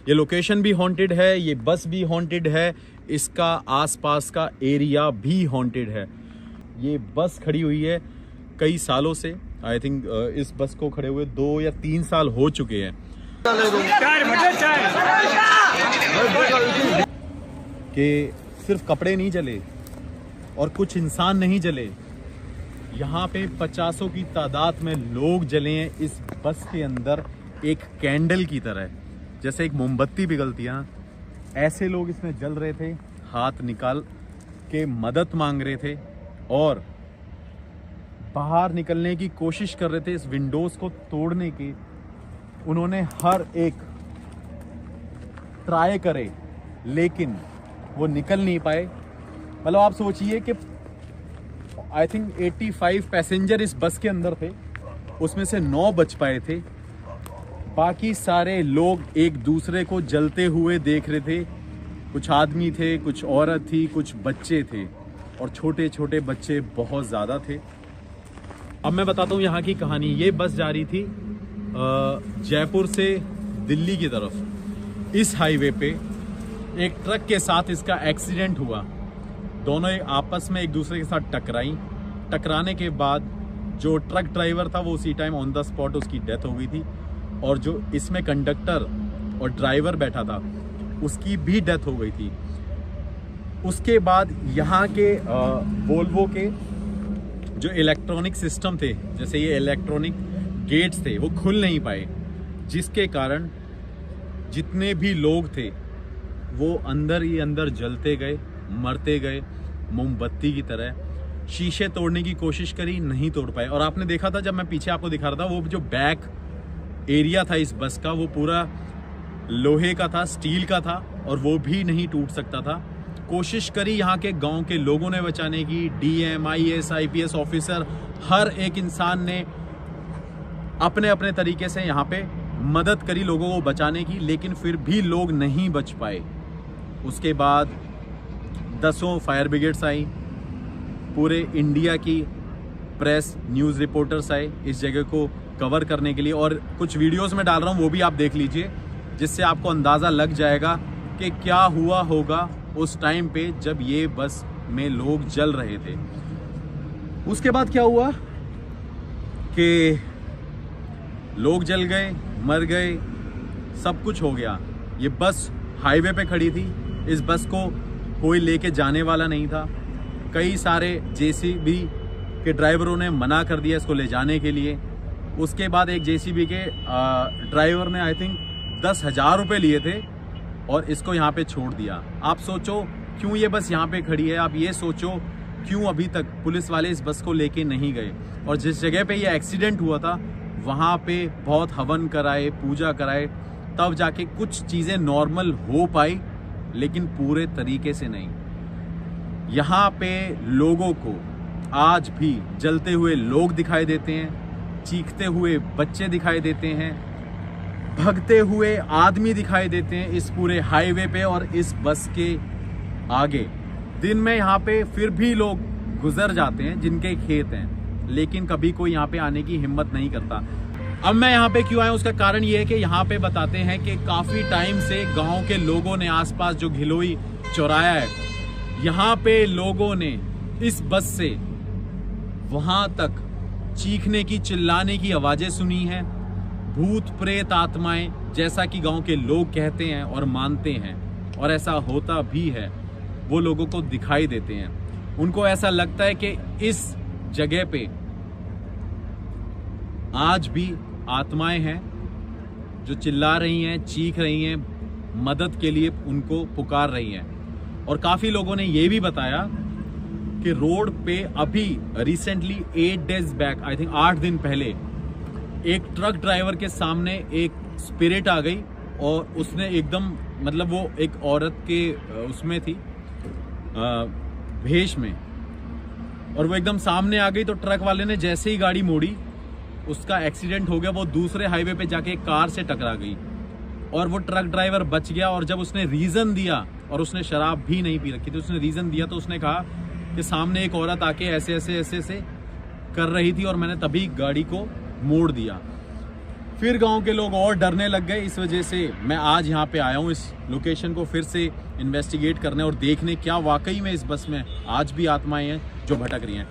ये लोकेशन भी हॉन्टेड है, ये बस भी हॉन्टेड है, इसका आसपास का एरिया भी हॉन्टेड है। ये बस खड़ी हुई है कई सालों से। आई थिंक इस बस को खड़े हुए 2 या 3 साल हो चुके हैं। कि सिर्फ कपड़े नहीं जले और कुछ इंसान नहीं जले, यहाँ पे 50 की तादाद में लोग जले हैं इस बस के अंदर, एक कैंडल की तरह, जैसे एक मोमबत्ती पिघलती है, ऐसे लोग इसमें जल रहे थे, हाथ निकाल के मदद मांग रहे थे और बाहर निकलने की कोशिश कर रहे थे, इस विंडोज को तोड़ने की। उन्होंने हर एक ट्राई करे लेकिन वो निकल नहीं पाए। मतलब आप सोचिए कि आई थिंक 85 पैसेंजर इस बस के अंदर थे, उसमें से 9 बच पाए थे। बाकी सारे लोग एक दूसरे को जलते हुए देख रहे थे। कुछ आदमी थे, कुछ औरत थी, कुछ बच्चे थे और छोटे छोटे बच्चे बहुत ज़्यादा थे। अब मैं बताता हूँ यहाँ की कहानी। ये बस जा रही थी जयपुर से दिल्ली की तरफ। इस हाईवे पे एक ट्रक के साथ इसका एक्सीडेंट हुआ। दोनों आपस में एक दूसरे के साथ टकराने के बाद जो ट्रक ड्राइवर था वो उसी टाइम ऑन द स्पॉट उसकी डेथ हो गई थी, और जो इसमें कंडक्टर और ड्राइवर बैठा था उसकी भी डेथ हो गई थी। उसके बाद यहाँ के वोल्वो के जो इलेक्ट्रॉनिक सिस्टम थे, जैसे ये इलेक्ट्रॉनिक गेट्स थे, वो खुल नहीं पाए, जिसके कारण जितने भी लोग थे वो अंदर ही अंदर जलते गए, मरते गए मोमबत्ती की तरह। शीशे तोड़ने की कोशिश करी, नहीं तोड़ पाए। और आपने देखा था, जब मैं पीछे आपको दिखा रहा था, वो जो बैक एरिया था इस बस का वो पूरा लोहे का था, स्टील का था, और वो भी नहीं टूट सकता था। कोशिश करी यहाँ के गांव के लोगों ने बचाने की, डीएम, आईएएस, आईपीएस ऑफिसर, हर एक इंसान ने अपने अपने तरीके से यहाँ पे मदद करी लोगों को बचाने की, लेकिन फिर भी लोग नहीं बच पाए। उसके बाद 10 फायर ब्रिगेड्स आई, पूरे इंडिया की प्रेस, न्यूज़ रिपोर्टर्स आए इस जगह को कवर करने के लिए, और कुछ वीडियोस में डाल रहा हूँ वो भी आप देख लीजिए, जिससे आपको अंदाज़ा लग जाएगा कि क्या हुआ होगा उस टाइम पे जब ये बस में लोग जल रहे थे। उसके बाद क्या हुआ कि लोग जल गए, मर गए, सब कुछ हो गया। ये बस हाईवे पे खड़ी थी, इस बस को कोई लेके जाने वाला नहीं था। कई सारे जेसीबी के ड्राइवरों ने मना कर दिया इसको ले जाने के लिए। उसके बाद एक जेसीबी के ड्राइवर ने आई थिंक 10,000 रुपये लिए थे और इसको यहाँ पे छोड़ दिया। आप सोचो क्यों ये बस यहाँ पे खड़ी है, आप ये सोचो क्यों अभी तक पुलिस वाले इस बस को लेके नहीं गए। और जिस जगह पे ये एक्सीडेंट हुआ था वहाँ पे बहुत हवन कराए, पूजा कराए, तब जाके कुछ चीज़ें नॉर्मल हो पाई, लेकिन पूरे तरीके से नहीं। यहाँ पे लोगों को आज भी जलते हुए लोग दिखाई देते हैं, चीखते हुए बच्चे दिखाई देते हैं, भगते हुए आदमी दिखाई देते हैं इस पूरे हाईवे पे और इस बस के आगे। दिन में यहाँ पे फिर भी लोग गुजर जाते हैं जिनके खेत हैं, लेकिन कभी कोई यहाँ पे आने की हिम्मत नहीं करता। अब मैं यहाँ पे क्यों आया, उसका कारण ये है कि यहाँ पे बताते हैं कि काफ़ी टाइम से गांव के लोगों ने आसपास जो घिलोई चौराया है, यहाँ पे लोगों ने इस बस से वहाँ तक चीखने की, चिल्लाने की आवाज़ें सुनी हैं। भूत प्रेत आत्माएं, जैसा कि गांव के लोग कहते हैं और मानते हैं, और ऐसा होता भी है, वो लोगों को दिखाई देते हैं। उनको ऐसा लगता है कि इस जगह पे आज भी आत्माएं हैं जो चिल्ला रही हैं, चीख रही हैं, मदद के लिए उनको पुकार रही हैं। और काफ़ी लोगों ने ये भी बताया कि रोड पे अभी recently 8 days back, I think 8 दिन पहले, एक ट्रक ड्राइवर के सामने एक स्पिरिट आ गई और उसने एकदम, मतलब वो एक औरत के उसमें थी, भेष में, और वो एकदम सामने आ गई। तो ट्रक वाले ने जैसे ही गाड़ी मोड़ी, उसका एक्सीडेंट हो गया। वो दूसरे हाईवे पे जाके एक कार से टकरा गई और वो ट्रक ड्राइवर बच गया। और जब उसने रीज़न दिया, और उसने शराब भी नहीं पी रखी थी, उसने रीज़न दिया, तो उसने कहा कि सामने एक औरत आके ऐसे ऐसे ऐसे ऐसे कर रही थी और मैंने तभी गाड़ी को मोड़ दिया। फिर गांव के लोग और डरने लग गए। इस वजह से मैं आज यहाँ पे आया हूँ इस लोकेशन को फिर से इन्वेस्टिगेट करने और देखने क्या वाकई में इस बस में आज भी आत्माएं हैं जो भटक रही हैं।